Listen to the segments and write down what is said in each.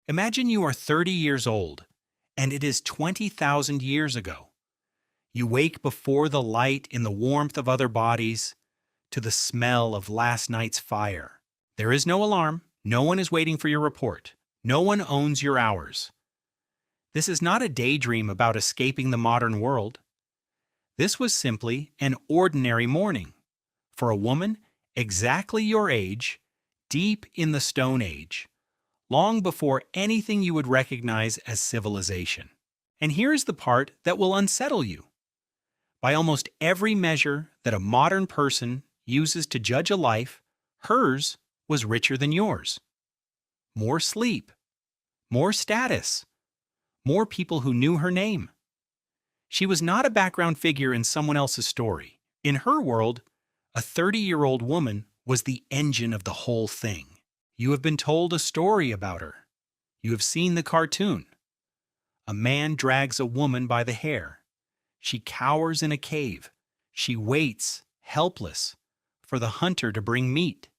Imagine you are 30 years old, and it is 20,000 years ago. You wake before the light in the warmth of other bodies, to the smell of last night's fire. There is no alarm, no one is waiting for your report, no one owns your hours. This is not a daydream about escaping the modern world. This was simply an ordinary morning. For a woman exactly your age, deep in the Stone Age, long before anything you would recognize as civilization. And here's the part that will unsettle you. By almost every measure that a modern person uses to judge a life, hers was richer than yours. More sleep, more status, more people who knew her name. She was not a background figure in someone else's story. In her world, a 30-year-old woman was the engine of the whole thing. You have been told a story about her. You have seen the cartoon. A man drags a woman by the hair. She cowers in a cave. She waits, helpless, for the hunter to bring meat.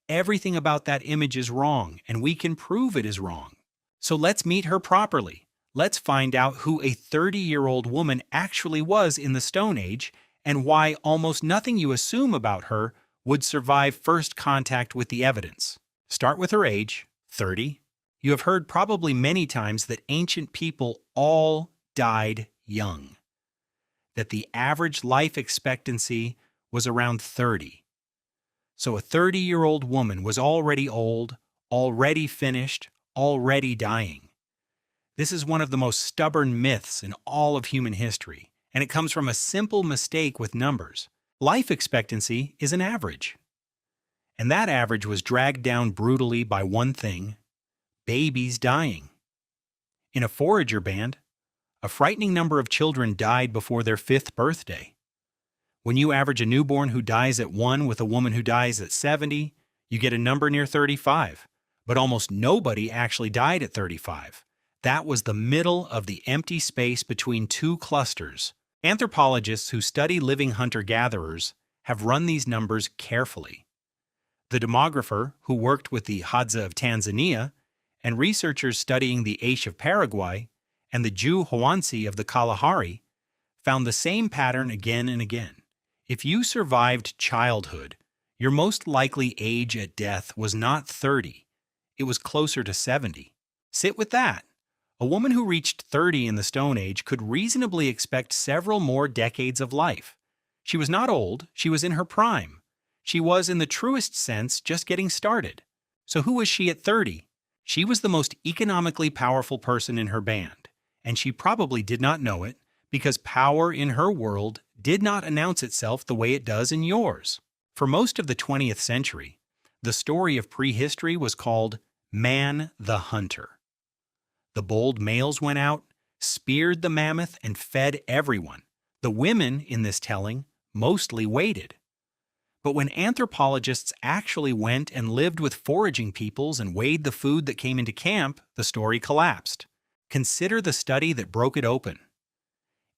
Everything about that image is wrong, and we can prove it is wrong. So let's meet her properly. Let's find out who a 30-year-old woman actually was in the Stone Age and why almost nothing you assume about her would survive first contact with the evidence. Start with her age, 30. You have heard probably many times that ancient people all died young, that the average life expectancy was around 30. So a 30-year-old woman was already old, already finished, already dying. This is one of the most stubborn myths in all of human history, and it comes from a simple mistake with numbers. Life expectancy is an average. And that average was dragged down brutally by one thing: babies dying. In a forager band, a frightening number of children died before their 5th birthday. When you average a newborn who dies at 1 with a woman who dies at 70, you get a number near 35. But almost nobody actually died at 35. That was the middle of the empty space between two clusters. Anthropologists who study living hunter-gatherers have run these numbers carefully. The demographer who worked with the Hadza of Tanzania, and researchers studying the Aish of Paraguay, and the Jew hoansi of the Kalahari found the same pattern again and again. If you survived childhood, your most likely age at death was not 30. It was closer to 70. Sit with that. A woman who reached 30 in the Stone Age could reasonably expect several more decades of life. She was not old, she was in her prime. She was, in the truest sense, just getting started. So who was she at 30? She was the most economically powerful person in her band, and she probably did not know it because power in her world did not announce itself the way it does in yours. For most of the 20th century, the story of prehistory was called Man the Hunter. The bold males went out, speared the mammoth, and fed everyone. The women in this telling mostly waited. But when anthropologists actually went and lived with foraging peoples and weighed the food that came into camp, the story collapsed. Consider the study that broke it open.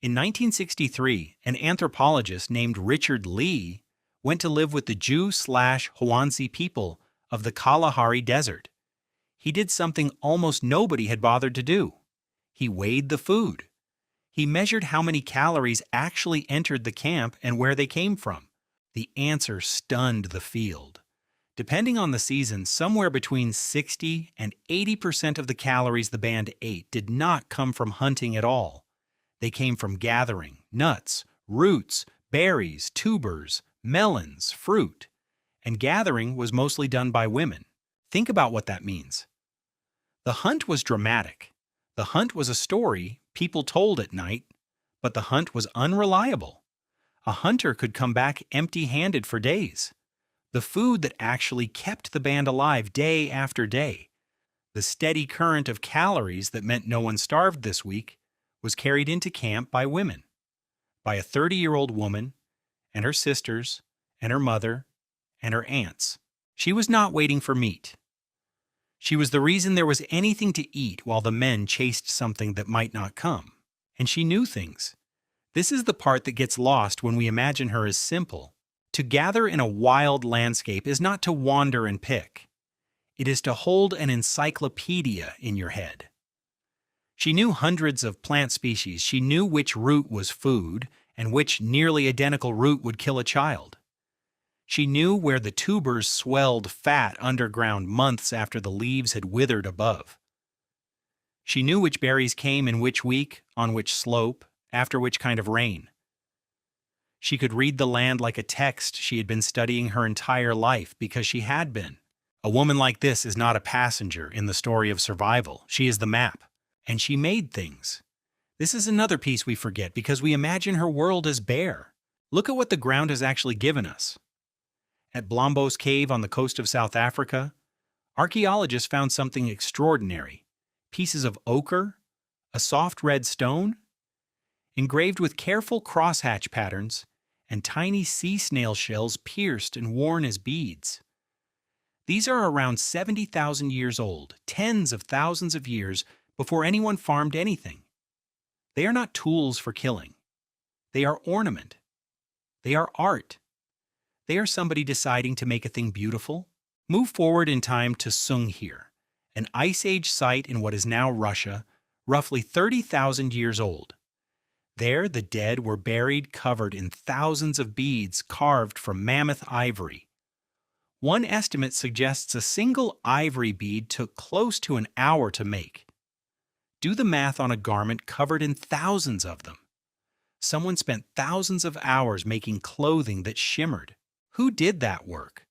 In 1963, an anthropologist named Richard Lee went to live with the Jew/Hoansi people of the Kalahari Desert. He did something almost nobody had bothered to do. He weighed the food. He measured how many calories actually entered the camp and where they came from. The answer stunned the field. Depending on the season, somewhere between 60 and 80% of the calories the band ate did not come from hunting at all. They came from gathering, nuts, roots, berries, tubers, melons, fruit. And gathering was mostly done by women. Think about what that means. The hunt was dramatic. The hunt was a story people told at night, but the hunt was unreliable. A hunter could come back empty-handed for days. The food that actually kept the band alive day after day, the steady current of calories that meant no one starved this week, was carried into camp by women, by a 30-year-old woman and her sisters and her mother and her aunts. She was not waiting for meat. She was the reason there was anything to eat while the men chased something that might not come. And she knew things. This is the part that gets lost when we imagine her as simple. To gather in a wild landscape is not to wander and pick. It is to hold an encyclopedia in your head. She knew hundreds of plant species. She knew which root was food and which nearly identical root would kill a child. She knew where the tubers swelled fat underground months after the leaves had withered above. She knew which berries came in which week, on which slope, after which kind of rain. She could read the land like a text she had been studying her entire life because she had been. A woman like this is not a passenger in the story of survival. She is the map. And she made things. This is another piece we forget because we imagine her world as bare. Look at what the ground has actually given us. At Blombos Cave on the coast of South Africa, archaeologists found something extraordinary. Pieces of ochre, a soft red stone, engraved with careful crosshatch patterns, and tiny sea snail shells pierced and worn as beads. These are around 70,000 years old, tens of thousands of years before anyone farmed anything. They are not tools for killing. They are ornament. They are art. They are somebody deciding to make a thing beautiful. Move forward in time to Sunghir, an Ice Age site in what is now Russia, roughly 30,000 years old. There, the dead were buried covered in thousands of beads carved from mammoth ivory. One estimate suggests a single ivory bead took close to an hour to make. Do the math on a garment covered in thousands of them. Someone spent thousands of hours making clothing that shimmered. Who did that work?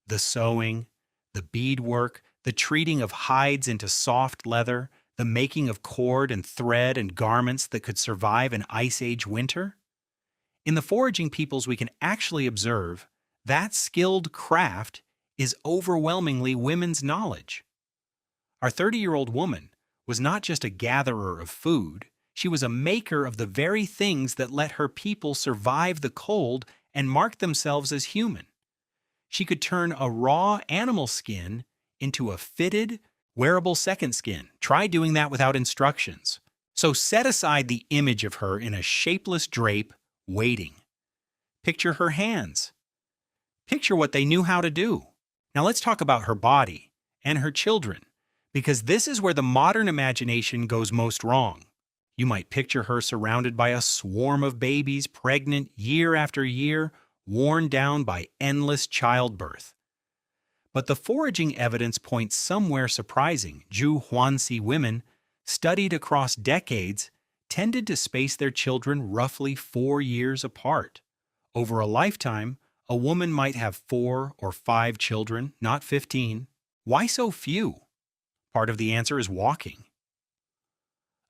The sewing, the beadwork, the treating of hides into soft leather, the making of cord and thread and garments that could survive an Ice Age winter? In the foraging peoples we can actually observe that skilled craft is overwhelmingly women's knowledge. Our 30-year-old woman was not just a gatherer of food, she was a maker of the very things that let her people survive the cold and mark themselves as human. She could turn a raw animal skin into a fitted, wearable second skin. Try doing that without instructions. So set aside the image of her in a shapeless drape, waiting. Picture her hands. Picture what they knew how to do. Now let's talk about her body and her children, because this is where the modern imagination goes most wrong. You might picture her surrounded by a swarm of babies, pregnant year after year, worn down by endless childbirth. But the foraging evidence points somewhere surprising. Hoansi women, studied across decades, tended to space their children roughly 4 years apart. Over a lifetime, a woman might have 4 or 5 children, not 15. Why so few? Part of the answer is walking.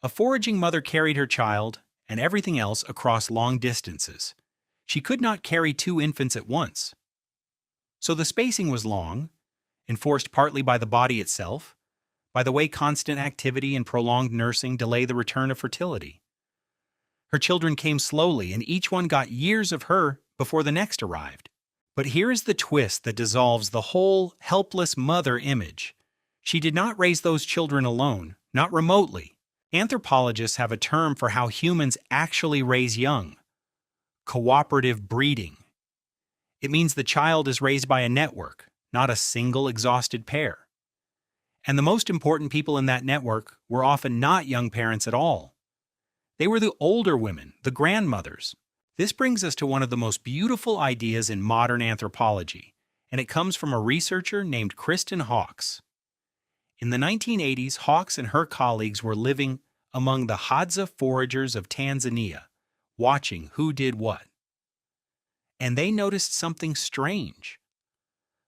A foraging mother carried her child and everything else across long distances. She could not carry 2 infants at once. So the spacing was long, enforced partly by the body itself, by the way constant activity and prolonged nursing delay the return of fertility. Her children came slowly, and each one got years of her before the next arrived. But here is the twist that dissolves the whole helpless mother image. She did not raise those children alone, not remotely. Anthropologists have a term for how humans actually raise young: cooperative breeding. It means the child is raised by a network, not a single exhausted pair. And the most important people in that network were often not young parents at all. They were the older women, the grandmothers. This brings us to one of the most beautiful ideas in modern anthropology, and it comes from a researcher named Kristen Hawkes. In the 1980s, Hawkes and her colleagues were living among the Hadza foragers of Tanzania, watching who did what. And they noticed something strange.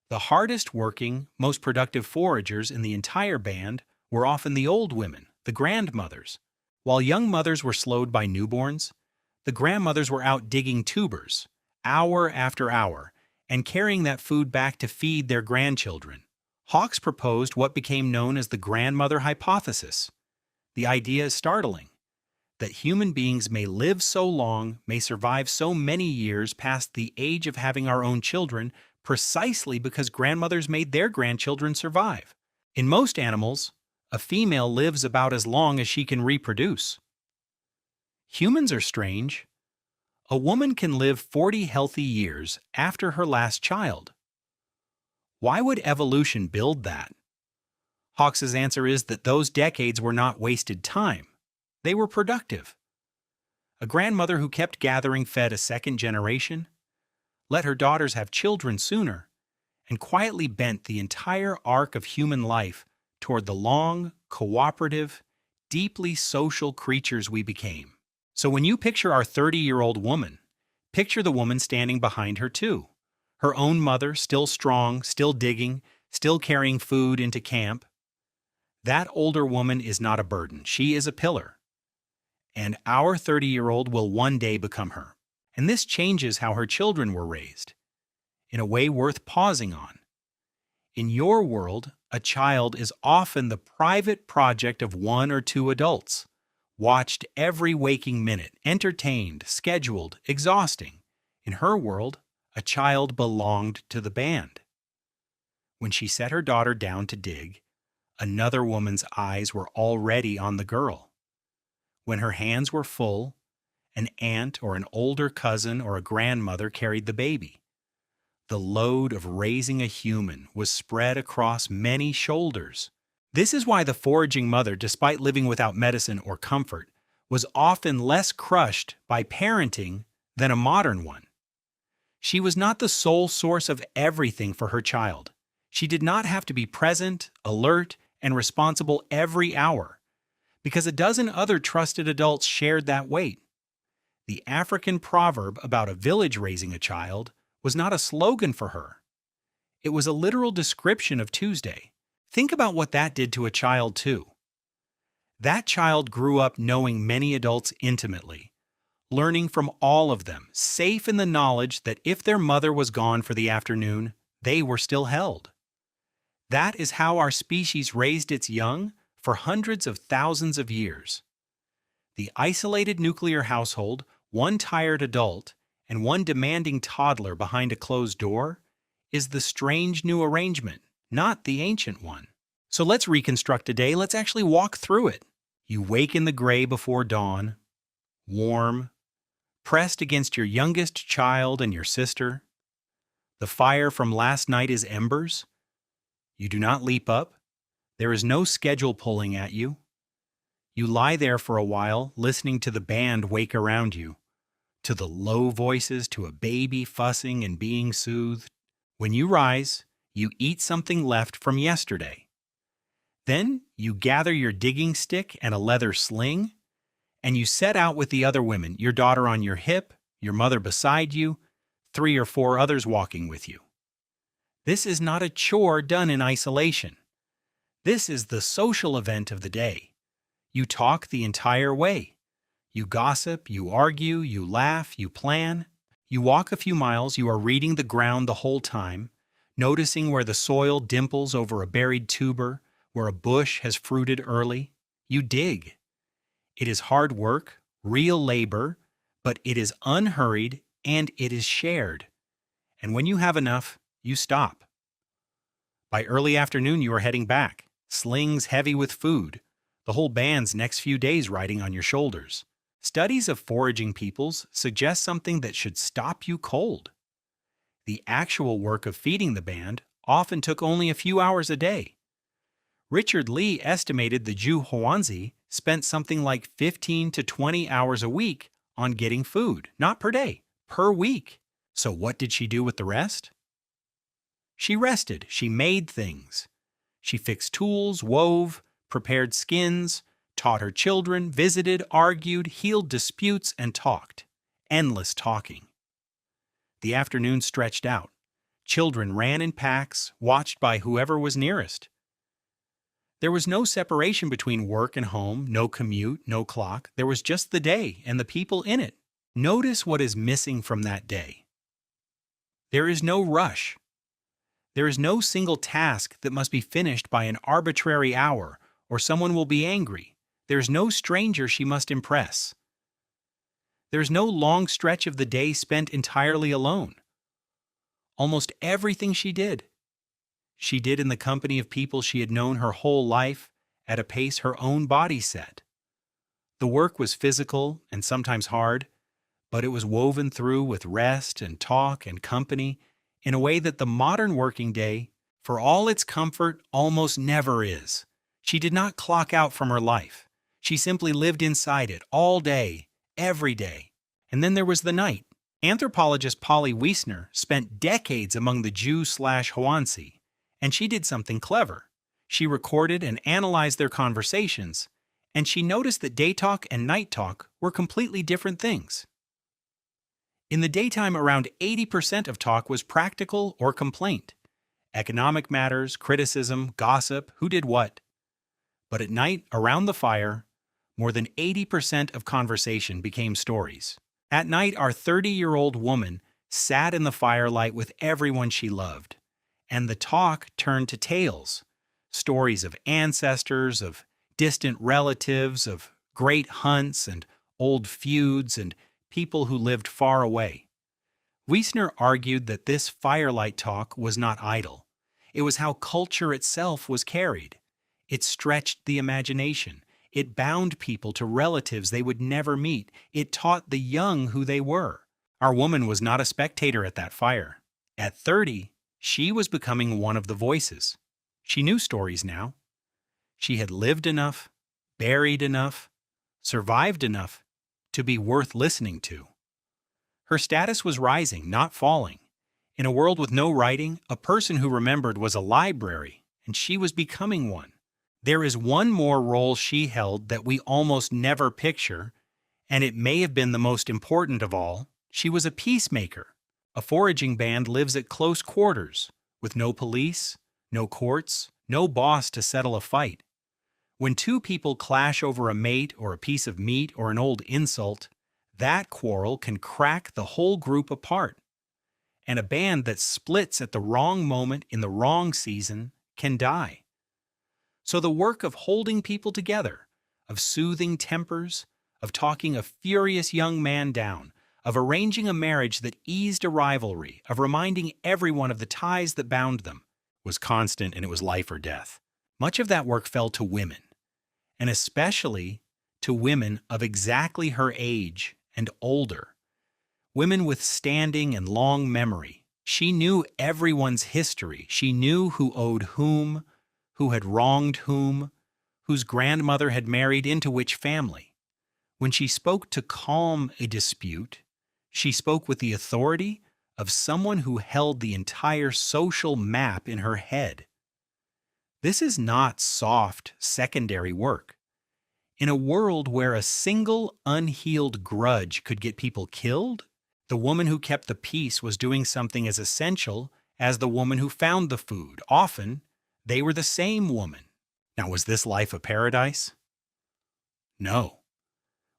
The hardest working, most productive foragers in the entire band were often the old women, the grandmothers. While young mothers were slowed by newborns, the grandmothers were out digging tubers, hour after hour, and carrying that food back to feed their grandchildren. Hawkes proposed what became known as the grandmother hypothesis. The idea is startling, that human beings may live so long, may survive so many years past the age of having our own children, precisely because grandmothers made their grandchildren survive. In most animals, a female lives about as long as she can reproduce. Humans are strange. A woman can live 40 healthy years after her last child. Why would evolution build that? Hawkes's answer is that those decades were not wasted time. They were productive. A grandmother who kept gathering fed a second generation, let her daughters have children sooner, and quietly bent the entire arc of human life toward the long, cooperative, deeply social creatures we became. So when you picture our 30-year-old woman, picture the woman standing behind her too. Her own mother, still strong, still digging, still carrying food into camp. That older woman is not a burden. She is a pillar. And our 30-year-old will one day become her. And this changes how her children were raised, in a way worth pausing on. In your world, a child is often the private project of one or two adults, watched every waking minute, entertained, scheduled, exhausting. In her world, a child belonged to the band. When she set her daughter down to dig, another woman's eyes were already on the girl. When her hands were full, an aunt or an older cousin or a grandmother carried the baby. The load of raising a human was spread across many shoulders. This is why the foraging mother, despite living without medicine or comfort, was often less crushed by parenting than a modern one. She was not the sole source of everything for her child. She did not have to be present, alert, and responsible every hour, because a dozen other trusted adults shared that weight. The African proverb about a village raising a child was not a slogan for her. It was a literal description of Tuesday. Think about what that did to a child, too. That child grew up knowing many adults intimately, learning from all of them, safe in the knowledge that if their mother was gone for the afternoon, they were still held. That is how our species raised its young for hundreds of thousands of years. The isolated nuclear household, one tired adult, and one demanding toddler behind a closed door, is the strange new arrangement, not the ancient one. So let's reconstruct a day. Let's actually walk through it. You wake in the gray before dawn, warm, pressed against your youngest child and your sister. The fire from last night is embers. You do not leap up. There is no schedule pulling at you. You lie there for a while, listening to the band wake around you, to the low voices, to a baby fussing and being soothed. When you rise, you eat something left from yesterday. Then you gather your digging stick and a leather sling, and you set out with the other women, your daughter on your hip, your mother beside you, 3 or 4 others walking with you. This is not a chore done in isolation. This is the social event of the day. You talk the entire way. You gossip, you argue, you laugh, you plan. You walk a few miles, you are reading the ground the whole time, noticing where the soil dimples over a buried tuber, where a bush has fruited early. You dig. It is hard work, real labor, but it is unhurried and it is shared. And when you have enough, you stop. By early afternoon, you are heading back, slings heavy with food, the whole band's next few days riding on your shoulders. Studies of foraging peoples suggest something that should stop you cold. The actual work of feeding the band often took only a few hours a day. Richard Lee estimated the Jew hoansi spent something like 15 to 20 hours a week on getting food, not per day, per week. So what did she do with the rest? She rested, she made things. She fixed tools, wove, prepared skins, taught her children, visited, argued, healed disputes, and talked. Endless talking. The afternoon stretched out. Children ran in packs, watched by whoever was nearest. There was no separation between work and home, no commute, no clock. There was just the day and the people in it. Notice what is missing from that day. There is no rush. There is no single task that must be finished by an arbitrary hour, or someone will be angry. There is no stranger she must impress. There is no long stretch of the day spent entirely alone. Almost everything she did in the company of people she had known her whole life at a pace her own body set. The work was physical and sometimes hard, but it was woven through with rest and talk and company in a way that the modern working day For all its comfort, almost never is. She did not clock out from her life. She simply lived inside it all day, every day. And then there was the night. Anthropologist Polly Wiesner spent decades among the Jew/Hoansi, and she did something clever. She recorded and analyzed their conversations, and she noticed that day talk and night talk were completely different things. In the daytime, around 80% of talk was practical or complaint. Economic matters, criticism, gossip, who did what. But at night, around the fire, more than 80% of conversation became stories. At night, our 30-year-old woman sat in the firelight with everyone she loved, and the talk turned to tales, stories of ancestors, of distant relatives, of great hunts and old feuds and people who lived far away. Wiesner argued that this firelight talk was not idle. It was how culture itself was carried. It stretched the imagination. It bound people to relatives they would never meet. It taught the young who they were. Our woman was not a spectator at that fire. At 30, she was becoming one of the voices. She knew stories now. She had lived enough, buried enough, survived enough to be worth listening to. Her status was rising, not falling. In a world with no writing, a person who remembered was a library, and she was becoming one. There is one more role she held that we almost never picture, and it may have been the most important of all. She was a peacemaker. A foraging band lives at close quarters, with no police, no courts, no boss to settle a fight. When two people clash over a mate or a piece of meat or an old insult, that quarrel can crack the whole group apart. And a band that splits at the wrong moment in the wrong season can die. So the work of holding people together, of soothing tempers, of talking a furious young man down, of arranging a marriage that eased a rivalry, of reminding everyone of the ties that bound them, was constant, and it was life or death. Much of that work fell to women, and especially to women of exactly her age and older. Women with standing and long memory. She knew everyone's history. She knew who owed whom, who had wronged whom, whose grandmother had married into which family. When she spoke to calm a dispute, she spoke with the authority of someone who held the entire social map in her head. This is not soft, secondary work. In a world where a single unhealed grudge could get people killed, the woman who kept the peace was doing something as essential as the woman who found the food. Often, they were the same woman. Now, was this life a paradise? No.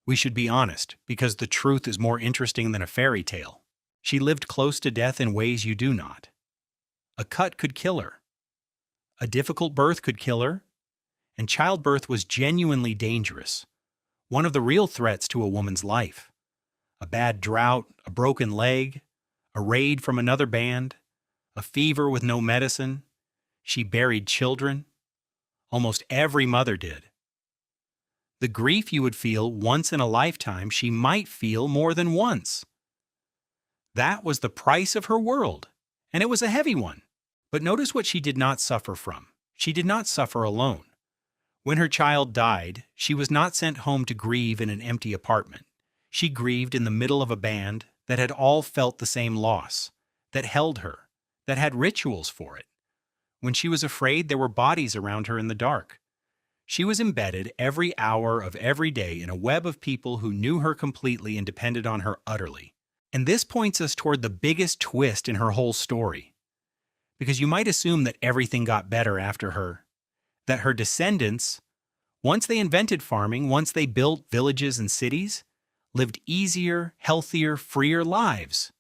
We should be honest, because the truth is more interesting than a fairy tale. She lived close to death in ways you do not. A cut could kill her. A difficult birth could kill her. And childbirth was genuinely dangerous, one of the real threats to a woman's life. A bad drought, a broken leg, a raid from another band, a fever with no medicine. She buried children. Almost every mother did. The grief you would feel once in a lifetime, she might feel more than once. That was the price of her world, and it was a heavy one. But notice what she did not suffer from. She did not suffer alone. When her child died, she was not sent home to grieve in an empty apartment. She grieved in the middle of a band that had all felt the same loss, that held her, that had rituals for it. When she was afraid, there were bodies around her in the dark. She was embedded every hour of every day in a web of people who knew her completely and depended on her utterly. And this points us toward the biggest twist in her whole story. Because you might assume that everything got better after her, that her descendants, once they invented farming, once they built villages and cities, lived easier, healthier, freer lives.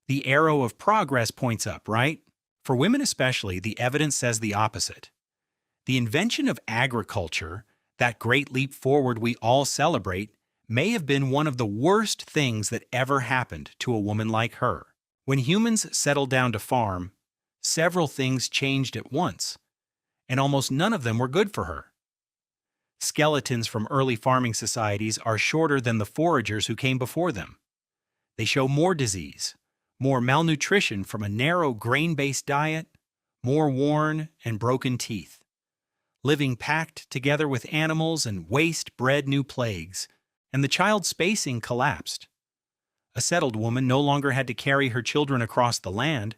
The arrow of progress points up, right? For women especially, the evidence says the opposite. The invention of agriculture, that great leap forward we all celebrate, may have been one of the worst things that ever happened to a woman like her. When humans settled down to farm, several things changed at once, and almost none of them were good for her. Skeletons from early farming societies are shorter than the foragers who came before them. They show more disease, more malnutrition from a narrow grain-based diet, more worn and broken teeth. Living packed together with animals and waste bred new plagues, and the child's spacing collapsed. A settled woman no longer had to carry her children across the land,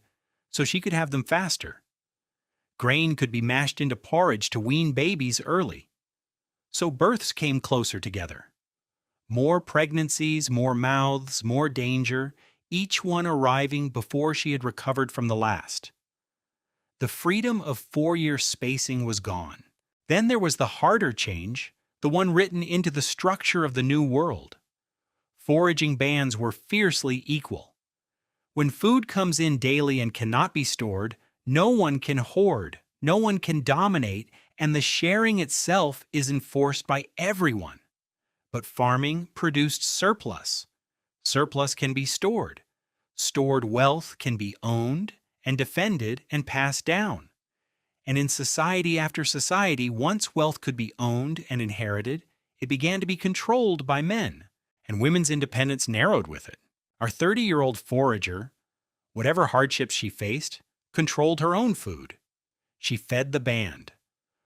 so she could have them faster. Grain could be mashed into porridge to wean babies early. So births came closer together. More pregnancies, more mouths, more danger, each one arriving before she had recovered from the last. The freedom of 4-year spacing was gone. Then there was the harder change, the one written into the structure of the new world. Foraging bands were fiercely equal. When food comes in daily and cannot be stored, no one can hoard, no one can dominate, and the sharing itself is enforced by everyone. But farming produced surplus. Surplus can be stored. Stored wealth can be owned and defended and passed down. And in society after society, once wealth could be owned and inherited, it began to be controlled by men, and women's independence narrowed with it. Our 30-year-old forager, whatever hardships she faced, controlled her own food. She fed the band.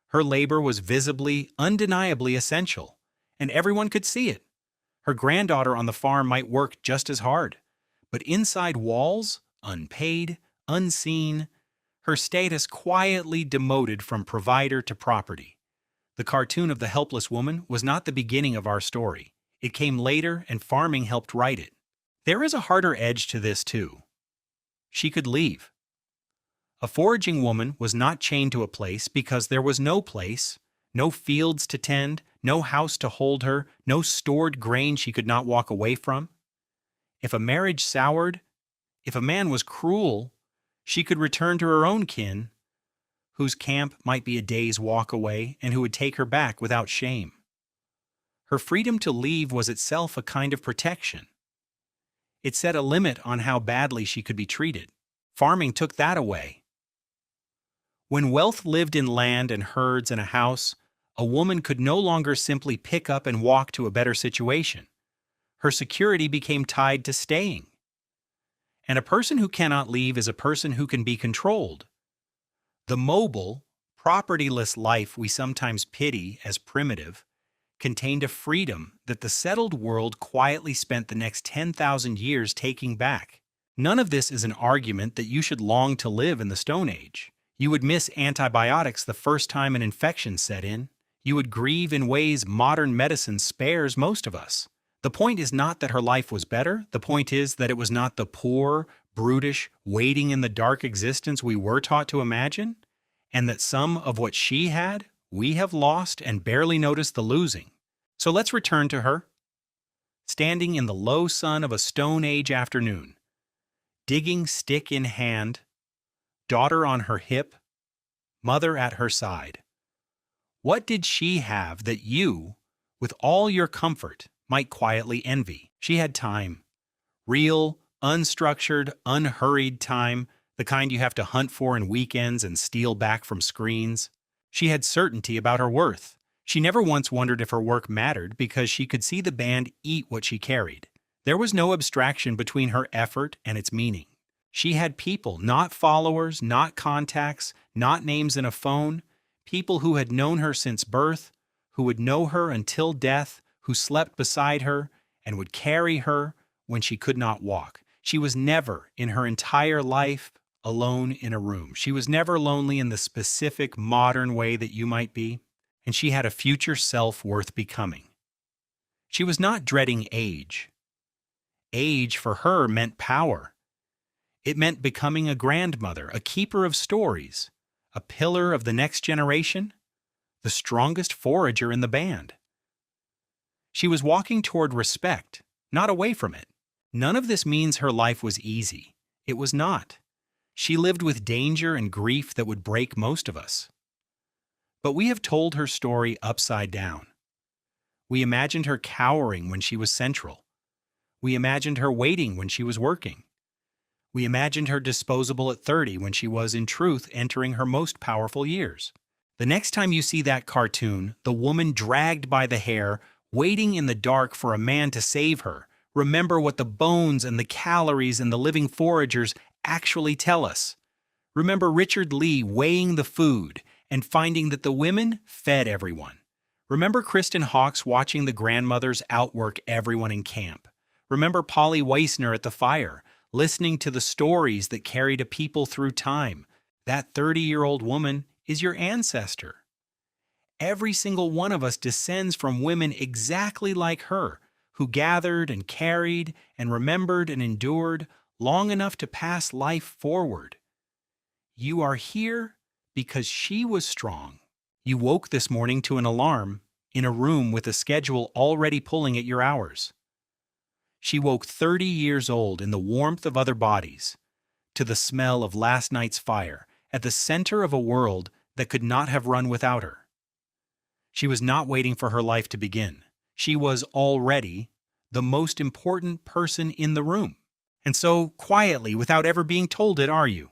Her labor was visibly, undeniably essential, and everyone could see it. Her granddaughter on the farm might work just as hard, but inside walls, unpaid, unseen, her status quietly demoted from provider to property. The cartoon of the helpless woman was not the beginning of our story. It came later, and farming helped write it. There is a harder edge to this, too. She could leave. A foraging woman was not chained to a place because there was no place, no fields to tend, no house to hold her, no stored grain she could not walk away from. If a marriage soured, if a man was cruel, she could return to her own kin, whose camp might be a day's walk away and who would take her back without shame. Her freedom to leave was itself a kind of protection. It set a limit on how badly she could be treated. Farming took that away. When wealth lived in land and herds and a house, a woman could no longer simply pick up and walk to a better situation. Her security became tied to staying. And a person who cannot leave is a person who can be controlled. The mobile, propertyless life we sometimes pity as primitive contained a freedom that the settled world quietly spent the next 10,000 years taking back. None of this is an argument that you should long to live in the Stone Age. You would miss antibiotics the first time an infection set in. You would grieve in ways modern medicine spares most of us. The point is not that her life was better. The point is that it was not the poor, brutish, waiting in the dark existence we were taught to imagine, and that some of what she had, we have lost and barely noticed the losing. So let's return to her. Standing in the low sun of a Stone Age afternoon, digging stick in hand, daughter on her hip, mother at her side. What did she have that you, with all your comfort, might quietly envy? She had time. Real, unstructured, unhurried time, the kind you have to hunt for in weekends and steal back from screens. She had certainty about her worth. She never once wondered if her work mattered because she could see the band eat what she carried. There was no abstraction between her effort and its meaning. She had people, not followers, not contacts, not names in a phone, people who had known her since birth, who would know her until death, who slept beside her and would carry her when she could not walk. She was never, in her entire life, alone in a room. She was never lonely in the specific modern way that you might be, and she had a future self worth becoming. She was not dreading age. Age for her meant power. It meant becoming a grandmother, a keeper of stories, a pillar of the next generation, the strongest forager in the band. She was walking toward respect, not away from it. None of this means her life was easy. It was not. She lived with danger and grief that would break most of us. But we have told her story upside down. We imagined her cowering when she was central. We imagined her waiting when she was working. We imagined her disposable at 30 when she was, in truth, entering her most powerful years. The next time you see that cartoon, the woman dragged by the hair, waiting in the dark for a man to save her, remember what the bones and the calories and the living foragers actually tell us. Remember Richard Lee weighing the food and finding that the women fed everyone. Remember Kristen Hawkes watching the grandmothers outwork everyone in camp. Remember Polly Weissner at the fire, listening to the stories that carried a people through time. That 30-year-old woman is your ancestor. Every single one of us descends from women exactly like her, who gathered and carried and remembered and endured long enough to pass life forward. You are here because she was strong. You woke this morning to an alarm in a room with a schedule already pulling at your hours. She woke 30 years old in the warmth of other bodies, to the smell of last night's fire, at the center of a world that could not have run without her. She was not waiting for her life to begin. She was already the most important person in the room. And so, quietly, without ever being told it, are you?